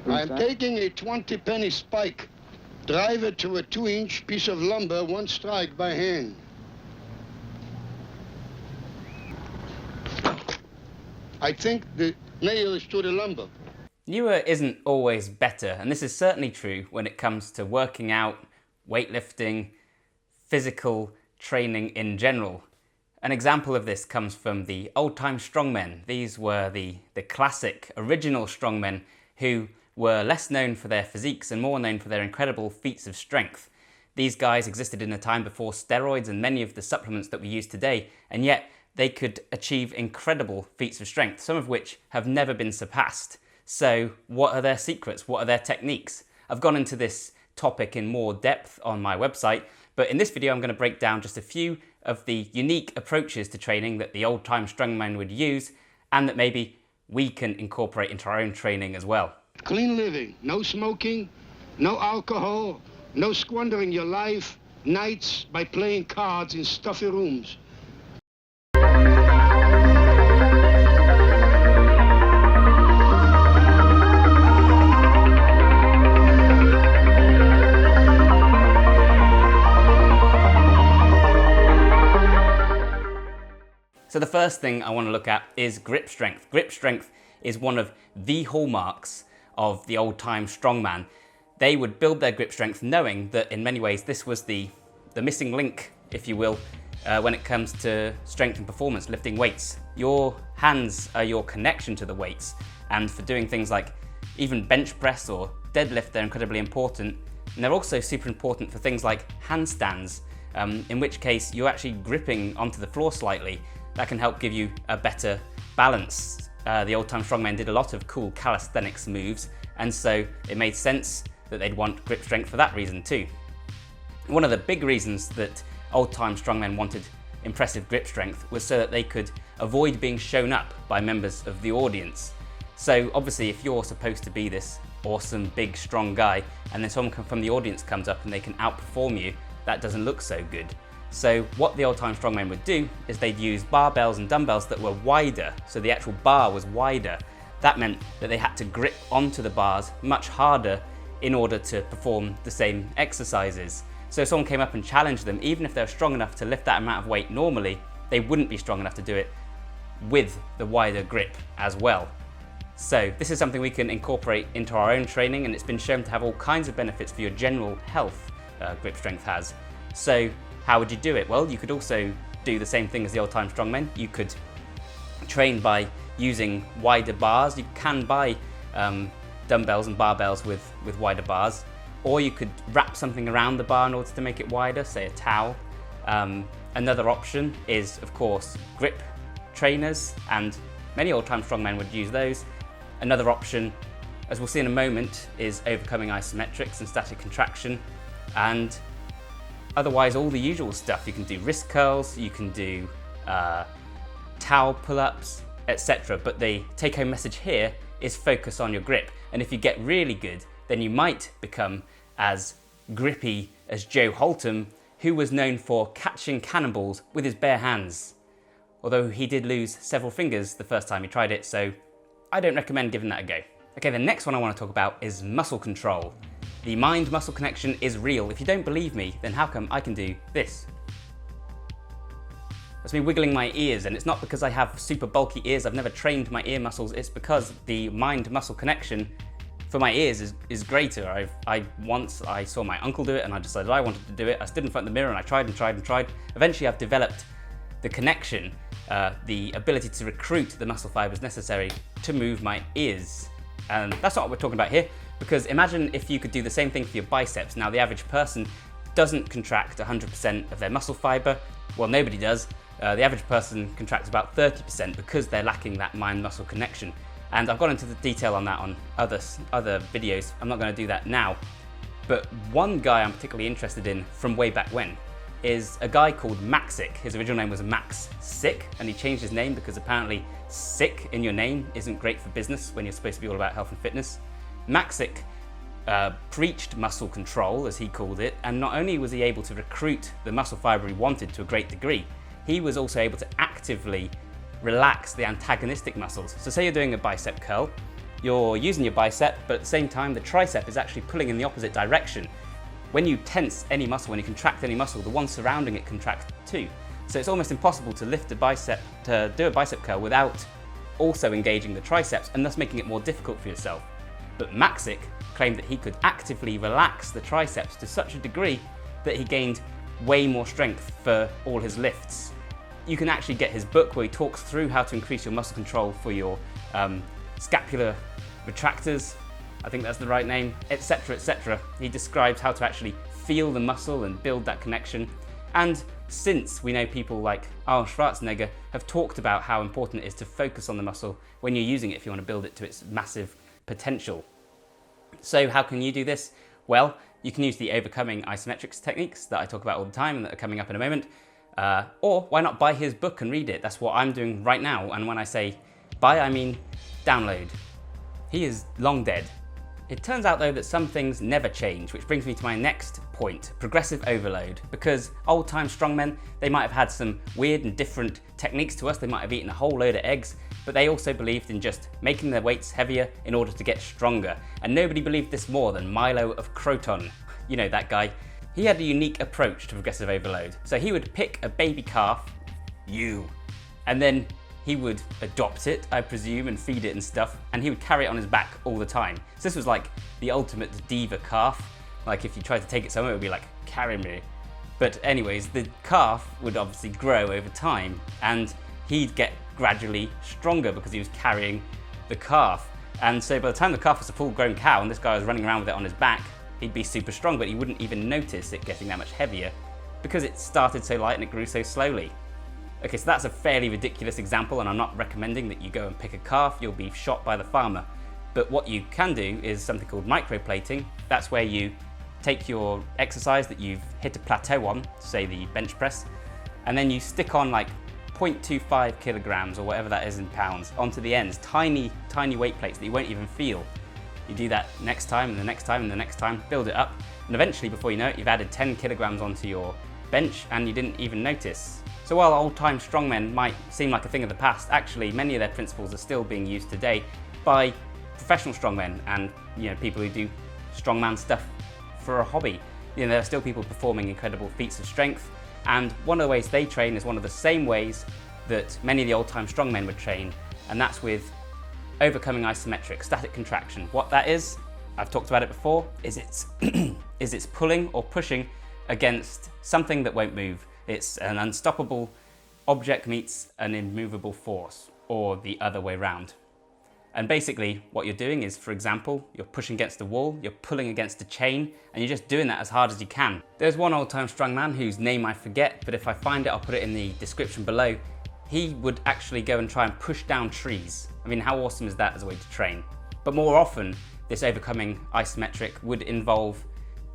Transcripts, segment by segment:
I'm taking a 20-penny spike, drive it to a 2-inch piece of lumber, one strike by hand. I think the nail is to the lumber. Newer isn't always better, and this is certainly true when it comes to working out, weightlifting, physical training in general. An example of this comes from the old-time strongmen. These were the classic, original strongmen who were less known for their physiques and more known for their incredible feats of strength. These guys existed in a time before steroids and many of the supplements that we use today, and yet they could achieve incredible feats of strength, some of which have never been surpassed. So what are their secrets? What are their techniques? I've gone into this topic in more depth on my website, but in this video I'm going to break down just a few of the unique approaches to training that the old-time strongman would use and that maybe we can incorporate into our own training as well. Clean living, no smoking, no alcohol, no squandering your life, nights by playing cards in stuffy rooms. So the first thing I want to look at is grip strength. Grip strength is one of the hallmarks of the old-time strongman. They would build their grip strength knowing that in many ways this was the missing link, if you will, when it comes to strength and performance, lifting weights. Your hands are your connection to the weights, and for doing things like even bench press or deadlift, they're incredibly important. And they're also super important for things like handstands, in which case you're actually gripping onto the floor slightly. That can help give you a better balance. The old-time strongmen did a lot of cool calisthenics moves, and so it made sense that they'd want grip strength for that reason too. One of the big reasons that old-time strongmen wanted impressive grip strength was so that they could avoid being shown up by members of the audience. So obviously if you're supposed to be this awesome, big, strong guy, and then someone from the audience comes up and they can outperform you, that doesn't look so good. So what the old-time strongmen would do is they'd use barbells and dumbbells that were wider, so the actual bar was wider. That meant that they had to grip onto the bars much harder in order to perform the same exercises. So if someone came up and challenged them, even if they were strong enough to lift that amount of weight normally, they wouldn't be strong enough to do it with the wider grip as well. So this is something we can incorporate into our own training, and it's been shown to have all kinds of benefits for your general health, grip strength has. So how would you do it? Well, you could also do the same thing as the old-time strongmen. You could train by using wider bars. You can buy dumbbells and barbells with wider bars, or you could wrap something around the bar in order to make it wider, say a towel. Another option is, of course, grip trainers, and many old-time strongmen would use those. Another option, as we'll see in a moment, is overcoming isometrics and static contraction, and otherwise all the usual stuff. You can do wrist curls, you can do towel pull-ups, etc. But the take-home message here is focus on your grip. And if you get really good, then you might become as grippy as Joe Holtham, who was known for catching cannonballs with his bare hands. Although he did lose several fingers the first time he tried it, so I don't recommend giving that a go. Okay, the next one I want to talk about is muscle control. The mind-muscle connection is real. If you don't believe me, then how come I can do this? That's me wiggling my ears, and it's not because I have super bulky ears. I've never trained my ear muscles. It's because the mind-muscle connection for my ears is greater. Once I saw my uncle do it, and I decided I wanted to do it. I stood in front of the mirror and I tried and tried and tried. Eventually I've developed the connection, the ability to recruit the muscle fibers necessary to move my ears. And that's not what we're talking about here. Because imagine if you could do the same thing for your biceps. Now the average person doesn't contract 100% of their muscle fiber. Well, nobody does. The average person contracts about 30% because they're lacking that mind-muscle connection. And I've gone into the detail on that on other videos. I'm not going to do that now. But one guy I'm particularly interested in from way back when is a guy called Maxick. His original name was Max Sick, and he changed his name because apparently sick in your name isn't great for business when you're supposed to be all about health and fitness. Maxick preached muscle control, as he called it, and not only was he able to recruit the muscle fiber he wanted to a great degree, he was also able to actively relax the antagonistic muscles. So say you're doing a bicep curl, you're using your bicep, but at the same time the tricep is actually pulling in the opposite direction. When you tense any muscle, when you contract any muscle, the one surrounding it contracts too. So it's almost impossible to lift a bicep, to do a bicep curl without also engaging the triceps and thus making it more difficult for yourself. But Maxick claimed that he could actively relax the triceps to such a degree that he gained way more strength for all his lifts. You can actually get his book where he talks through how to increase your muscle control for your scapular retractors, I think that's the right name, etc, etc. He describes how to actually feel the muscle and build that connection. And since we know people like Arnold Schwarzenegger have talked about how important it is to focus on the muscle when you're using it if you want to build it to its massive potential. So how can you do this? Well, you can use the overcoming isometrics techniques that I talk about all the time and that are coming up in a moment. Or why not buy his book and read it? That's what I'm doing right now. And when I say buy, I mean download. He is long dead. It turns out though that some things never change, which brings me to my next point, progressive overload. Because old-time strongmen, they might have had some weird and different techniques to us, they might have eaten a whole load of eggs, but they also believed in just making their weights heavier in order to get stronger. And nobody believed this more than Milo of Croton. You know that guy. He had a unique approach to progressive overload. So he would pick a baby calf, and then he would adopt it, I presume, and feed it and stuff, and he would carry it on his back all the time. So this was like the ultimate diva calf. Like if you tried to take it somewhere, it would be like, carry me. But anyways, the calf would obviously grow over time, and he'd get gradually stronger because he was carrying the calf. And so by the time the calf was a full-grown cow and this guy was running around with it on his back, he'd be super strong, but he wouldn't even notice it getting that much heavier because it started so light and it grew so slowly. Okay, so that's a fairly ridiculous example, and I'm not recommending that you go and pick a calf, you'll be shot by the farmer. But what you can do is something called microplating. That's where you take your exercise that you've hit a plateau on, say the bench press, and then you stick on like 0.25 kilograms or whatever that is in pounds onto the ends, tiny, tiny weight plates that you won't even feel. You do that next time and the next time and the next time, build it up, and eventually before you know it, you've added 10 kilograms onto your bench and you didn't even notice. So while old-time strongmen might seem like a thing of the past, actually many of their principles are still being used today by professional strongmen and people who do strongman stuff for a hobby. There are still people performing incredible feats of strength, and one of the ways they train is one of the same ways that many of the old-time strongmen would train, and that's with overcoming isometrics, static contraction. What that is, I've talked about it before, is it's pulling or pushing against something that won't move. It's an unstoppable object meets an immovable force, or the other way around. And basically what you're doing is, for example, you're pushing against the wall, you're pulling against a chain, and you're just doing that as hard as you can. There's one old-time strongman whose name I forget, but if I find it, I'll put it in the description below. He would actually go and try and push down trees. I mean, how awesome is that as a way to train? But more often, this overcoming isometric would involve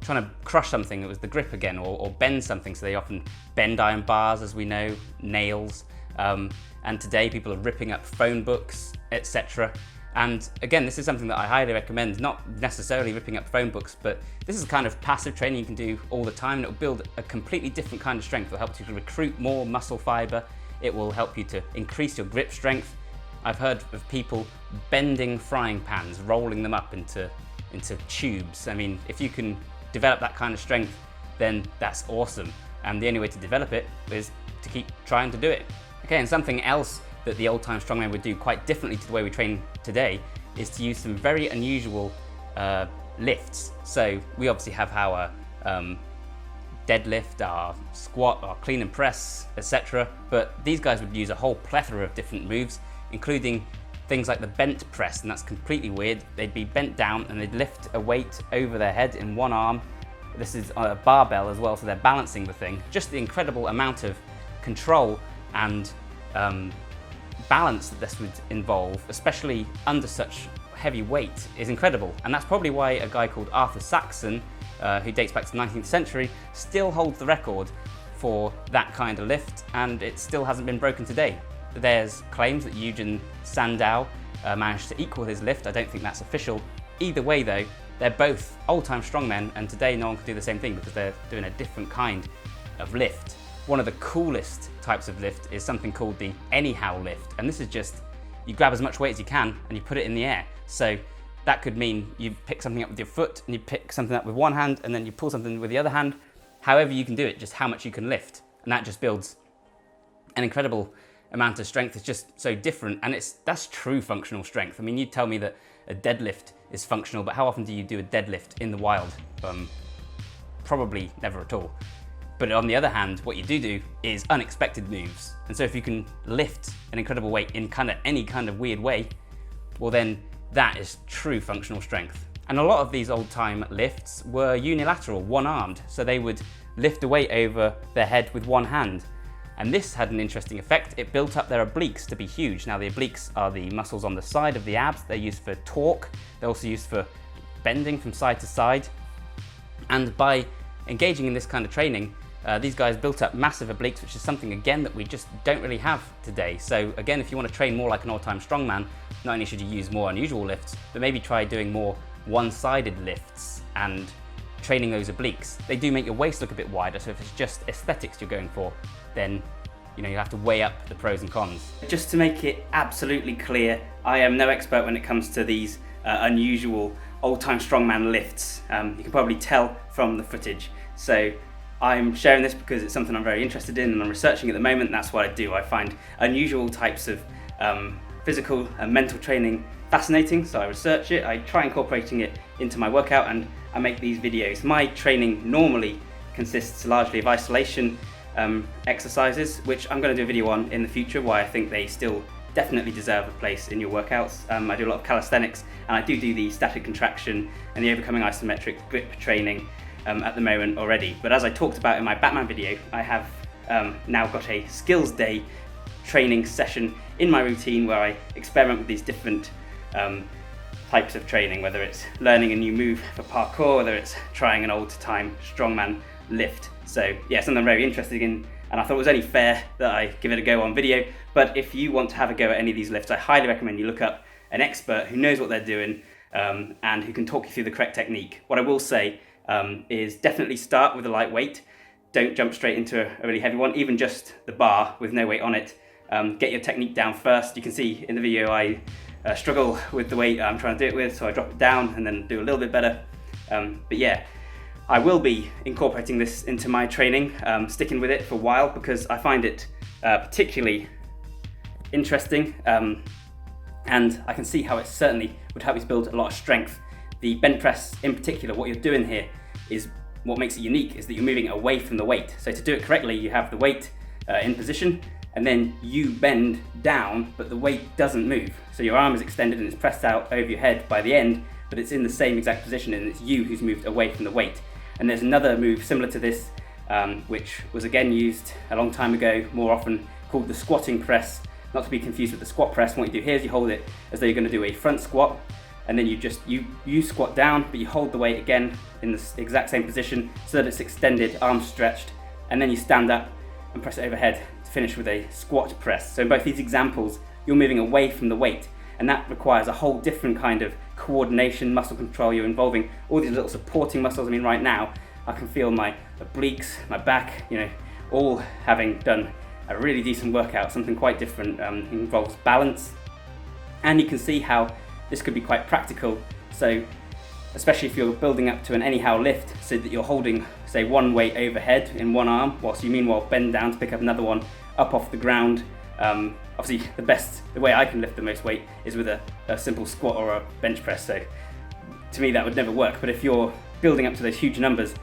trying to crush something. It was the grip again, or bend something. So they often bend iron bars, as we know, nails. And today people are ripping up phone books, etc. And again, this is something that I highly recommend, not necessarily ripping up phone books, but this is kind of passive training you can do all the time, and it will build a completely different kind of strength. It will help you to recruit more muscle fiber. It will help you to increase your grip strength. I've heard of people bending frying pans, rolling them up into tubes. I mean, if you can develop that kind of strength, then that's awesome. And the only way to develop it is to keep trying to do it. Okay, and something else that the old-time strongman would do quite differently to the way we train today is to use some very unusual lifts. So we obviously have our deadlift, our squat, our clean and press, etc. But these guys would use a whole plethora of different moves, including things like the bent press, and that's completely weird. They'd be bent down and they'd lift a weight over their head in one arm. This is a barbell as well, so they're balancing the thing. Just the incredible amount of control and balance that this would involve, especially under such heavy weight, is incredible. And that's probably why a guy called Arthur Saxon, who dates back to the 19th century, still holds the record for that kind of lift, and it still hasn't been broken today. There's claims that Eugen Sandow managed to equal his lift. I don't think that's official. Either way though, they're both old-time strongmen, and today no one can do the same thing because they're doing a different kind of lift. One of the coolest types of lift is something called the anyhow lift, and this is just, you grab as much weight as you can and you put it in the air. So that could mean you pick something up with your foot and you pick something up with one hand and then you pull something with the other hand. However you can do it, just how much you can lift. And that just builds an incredible amount of strength. It's just so different, and that's true functional strength. I mean, you'd tell me that a deadlift is functional, but how often do you do a deadlift in the wild? Probably never at all. But on the other hand, what you do is unexpected moves. And so if you can lift an incredible weight in any kind of weird way, well then that is true functional strength. And a lot of these old time lifts were unilateral, one-armed. So they would lift a weight over their head with one hand. And this had an interesting effect. It built up their obliques to be huge. Now the obliques are the muscles on the side of the abs. They're used for torque. They're also used for bending from side to side. And by engaging in this kind of training, these guys built up massive obliques, which is something, again, that we just don't really have today. So again, if you want to train more like an old-time strongman, not only should you use more unusual lifts, but maybe try doing more one-sided lifts and training those obliques. They do make your waist look a bit wider, so if it's just aesthetics you're going for, then you have to weigh up the pros and cons. Just to make it absolutely clear, I am no expert when it comes to these unusual old-time strongman lifts. You can probably tell from the footage. So I'm sharing this because it's something I'm very interested in and I'm researching at the moment. That's what I do. I find unusual types of physical and mental training fascinating, so I research it, I try incorporating it into my workout, and I make these videos. My training normally consists largely of isolation exercises, which I'm going to do a video on in the future, why I think they still definitely deserve a place in your workouts. I do a lot of calisthenics, and I do the static contraction and the overcoming isometric grip training at the moment already. But as I talked about in my Batman video, I have now got a skills day training session in my routine where I experiment with these different types of training, whether it's learning a new move for parkour, whether it's trying an old-time strongman lift. So yeah, something I'm very interested in, and I thought it was only fair that I give it a go on video. But if you want to have a go at any of these lifts, I highly recommend you look up an expert who knows what they're doing and who can talk you through the correct technique. What I will say is definitely start with a light weight. Don't jump straight into a really heavy one, even just the bar with no weight on it. Get your technique down first. You can see in the video I struggle with the weight I'm trying to do it with, so I drop it down and then do a little bit better. But yeah, I will be incorporating this into my training, sticking with it for a while because I find it particularly interesting, and I can see how it certainly would help you to build a lot of strength. The bench press in particular, what you're doing here is what makes it unique, is that you're moving away from the weight. So to do it correctly, you have the weight in position, and then you bend down, but the weight doesn't move. So your arm is extended and it's pressed out over your head by the end, but it's in the same exact position, and it's you who's moved away from the weight. And there's another move similar to this, which was again used a long time ago, more often called the squatting press, not to be confused with the squat press. And what you do here is you hold it as though you're going to do a front squat, and then you squat down, but you hold the weight again in the exact same position so that it's extended, arms stretched, and then you stand up and press it overhead to finish with a squat press. So in both these examples, you're moving away from the weight, and that requires a whole different kind of coordination, muscle control. You're involving all these little supporting muscles. I mean, right now, I can feel my obliques, my back, all having done a really decent workout, something quite different. It involves balance, and you can see how this could be quite practical. So especially if you're building up to an anyhow lift, so that you're holding, say, one weight overhead in one arm, whilst you meanwhile bend down to pick up another one up off the ground. Obviously the way I can lift the most weight is with a simple squat or a bench press, so to me that would never work. But if you're building up to those huge numbers,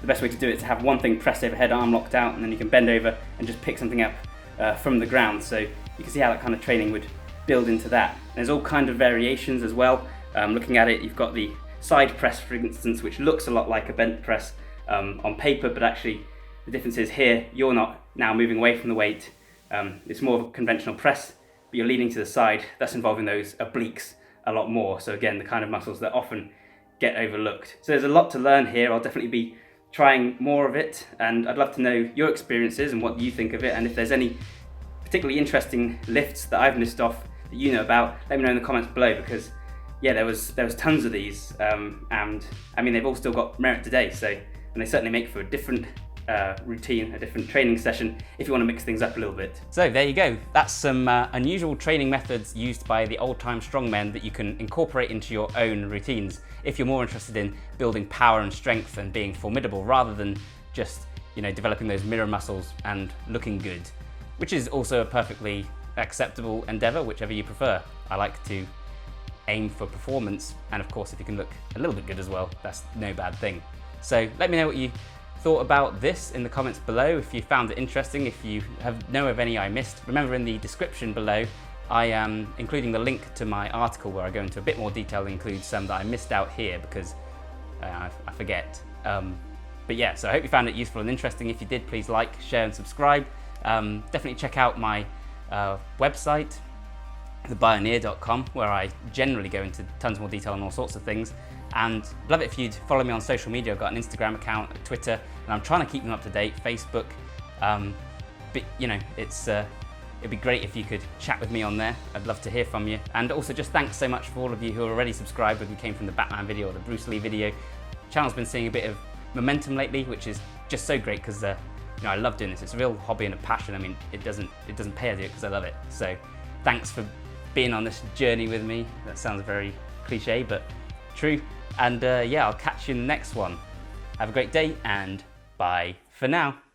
the best way to do it is to have one thing pressed overhead, arm locked out, and then you can bend over and just pick something up from the ground. So you can see how that kind of training would build into that. There's all kind of variations as well. Looking at it, you've got the side press, for instance, which looks a lot like a bench press on paper, but actually the difference is here you're not now moving away from the weight. It's more of a conventional press, but you're leaning to the side. That's involving those obliques a lot more. So again, the kind of muscles that often get overlooked. So there's a lot to learn here. I'll definitely be trying more of it, and I'd love to know your experiences and what you think of it, and if there's any particularly interesting lifts that I've missed off that you know about, let me know in the comments below, because yeah, there was tons of these, and I mean they've all still got merit today, so, and they certainly make for a different routine, a different training session, if you want to mix things up a little bit. So there you go. That's some unusual training methods used by the old-time strongmen that you can incorporate into your own routines if you're more interested in building power and strength and being formidable rather than just, you know, developing those mirror muscles and looking good, which is also a perfectly acceptable endeavor, whichever you prefer. I like to aim for performance, and of course if you can look a little bit good as well, that's no bad thing. So let me know what you thought about this in the comments below, if you found it interesting, if you know of any I missed. Remember, in the description below I am including the link to my article where I go into a bit more detail and include some that I missed out here because I forget. But yeah, so I hope you found it useful and interesting. If you did, please like, share and subscribe. Definitely check out my website, thebioneer.com, where I generally go into tons more detail on all sorts of things. And I'd love it if you'd follow me on social media. I've got an Instagram account, a Twitter, and I'm trying to keep them up to date, Facebook. But you know, it'd be great if you could chat with me on there. I'd love to hear from you. And also just thanks so much for all of you who are already subscribed, whether you came from the Batman video or the Bruce Lee video. The channel's been seeing a bit of momentum lately, which is just so great because you know, I love doing this. It's a real hobby and a passion. I mean, it doesn't pay, I do it because I love it. So thanks for being on this journey with me. That sounds very cliche, but true. And yeah, I'll catch you in the next one. Have a great day and bye for now.